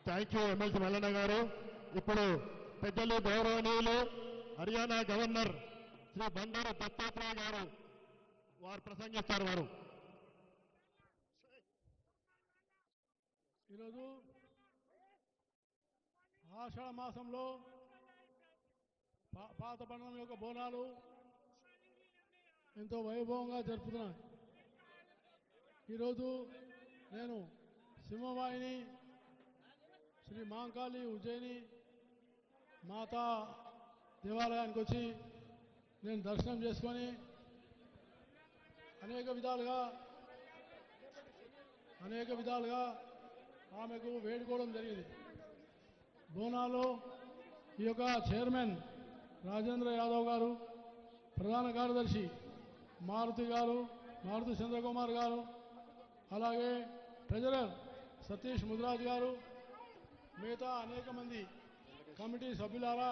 Thank you MLC Mallanna garu. ఇప్పుడు పెద్దలు గౌరవనీయులు హర్యానా గవర్నర్ శ్రీ బండారు దత్తాత్రేయ గారు వారు ప్రసంగిస్తారు. వారు ఈరోజు ఆషాఢ మాసంలో పాతపట్నం యొక్క బోనాలు ఎంతో వైభవంగా జరుపుతున్నాను. ఈరోజు నేను సింహవాహిని శ్రీ మాంకాళి ఉజ్జయిని మాతా దేవాలయానికి వచ్చి నేను దర్శనం చేసుకొని అనేక విధాలుగా ఆమెకు వేడుకోవడం జరిగింది. బోనాలో ఈ యొక్క చైర్మన్ రాజేంద్ర యాదవ్ గారు, ప్రధాన కార్యదర్శి మారుతి చంద్రకుమార్ గారు, అలాగే ట్రెజరర్ సతీష్ ముదిరాజ్ గారు, మిగతా అనేక మంది కమిటీ సభ్యులారా,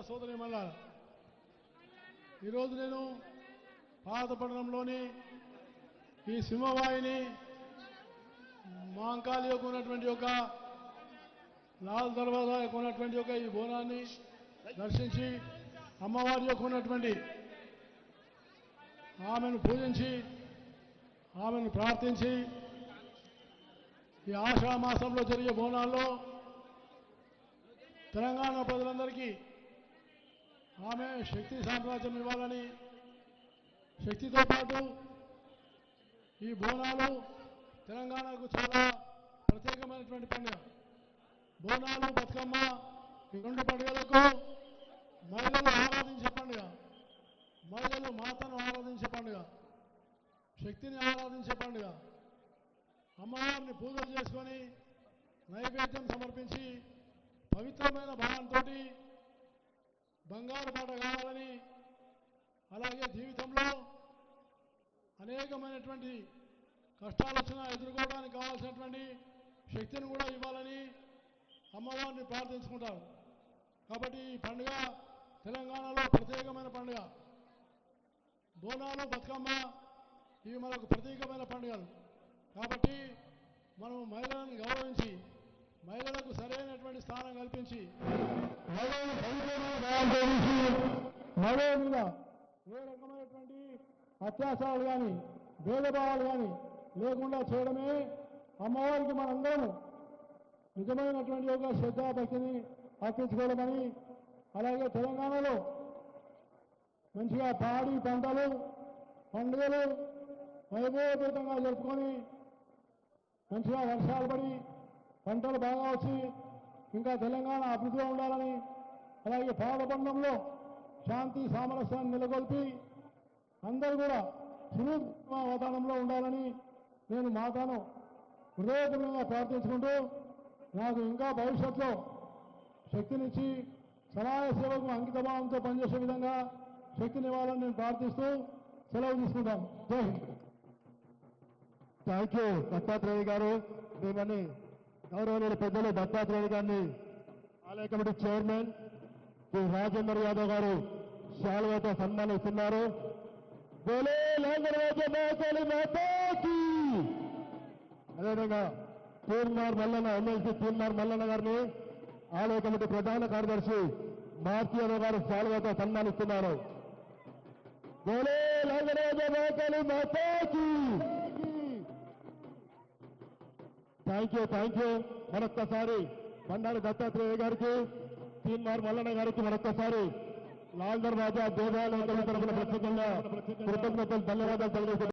సోదరీమణులారా, ఈరోజు నేను పాతపట్నంలోని ఈ సింహవాహిని మాంకాళి యొక్క ఉన్నటువంటి యొక్క లాల్ దర్వాజా యొక్క ఉన్నటువంటి యొక్క ఈ బోనాన్ని దర్శించి అమ్మవారి యొక్క ఉన్నటువంటి ఆమెను పూజించి ఆమెను ప్రార్థించి ఈ ఆషాఢ మాసంలో జరిగే బోనాల్లో తెలంగాణ ప్రజలందరికీ ఆమె శక్తి సామ్రాజ్యం ఇవ్వాలని, శక్తితో పాటు ఈ బోనాలు తెలంగాణకు చాలా ప్రత్యేకమైనటువంటి పండుగ. బోనాలు బతుకమ్మ ఈ రెండు పండుగలకు మహిళలు ఆరాధించే పండుగ, మహిళలు మాతను ఆరాధించే పండుగ, శక్తిని ఆరాధించే పండుగ. అమ్మవారిని పూజలు చేసుకొని నైవేద్యం సమర్పించి పవిత్రమైన భావంతో బంగారు పాట కావాలని, అలాగే జీవితంలో అనేకమైనటువంటి కష్టాలు వచ్చినా ఎదుర్కోవడానికి కావాల్సినటువంటి శక్తిని కూడా ఇవ్వాలని అమ్మవారిని ప్రార్థించుకుంటారు. కాబట్టి ఈ పండుగ తెలంగాణలో ప్రత్యేకమైన పండుగ. బోనాలు బతుకమ్మ ఇవి మనకు ప్రత్యేకమైన పండుగలు. కాబట్టి మనం మహిళలను గౌరవించి మహిళలకు సరైనటువంటి స్థానం కల్పించి మహిళల మీద ఏ రకమైనటువంటి అత్యాచారాలు కానీ భేదభావాలు కానీ లేకుండా చేయడమే అమ్మవారికి మనందరం నిజమైనటువంటి యొక్క శ్రద్ధాభక్తిని అర్పించుకోవడమని, అలాగే తెలంగాణలో మంచిగా పాడి పంటలు పండుగలు వైభవపేతంగా జరుపుకొని మంచిగా వర్షాలు పడి పంటలు బాగా వచ్చి ఇంకా తెలంగాణ అభివృద్ధిగా ఉండాలని, అలాగే పాతపట్నంలో శాంతి సామరస్యాన్ని నెలకొల్పి అందరూ కూడా సురక్షిత వాతావరణంలో ఉండాలని నేను మాతాను హృదయపూర్వకంగా ప్రార్థించుకుంటూ నాకు ఇంకా భవిష్యత్తులో శక్తినిచ్చి సహాయ సేవకు అంకితభావంతో పనిచేసే విధంగా శక్తినివ్వాలని నేను ప్రార్థిస్తూ సెలవు తీసుకుంటాను. జై హింద్. థ్యాంక్ యూ దత్తాత్రేయ గారు. మిమ్మల్ని గౌరవనీయుల పెద్దలు దత్తాత్రేయ గారిని ఆలయ కమిటీ చైర్మన్ శ్రీ రాజేంద్ర యాదవ్ గారు శాలువాతో సన్మానిస్తున్నారు. అదేవిధంగా తీర్మార్ మల్లన్న ఎమ్మెల్సీ తీర్మార్ మల్లన్న గారిని ఆలయ కమిటీ ప్రధాన కార్యదర్శి మారుతి యాదవ్ గారు శాలువాతో సన్మానిస్తున్నారు. Thank you. మరొక్కసారి బండారు దత్తాత్రేయ గారికి, తీన్మార్ మల్లన్న గారికి మరొక్కసారి లాల్ దర్వాజా దేవాలయం తరఫున ప్రత్యేకంగా కృతజ్ఞతలు ధన్యవాదాలు తెలియజేస్తున్నారు.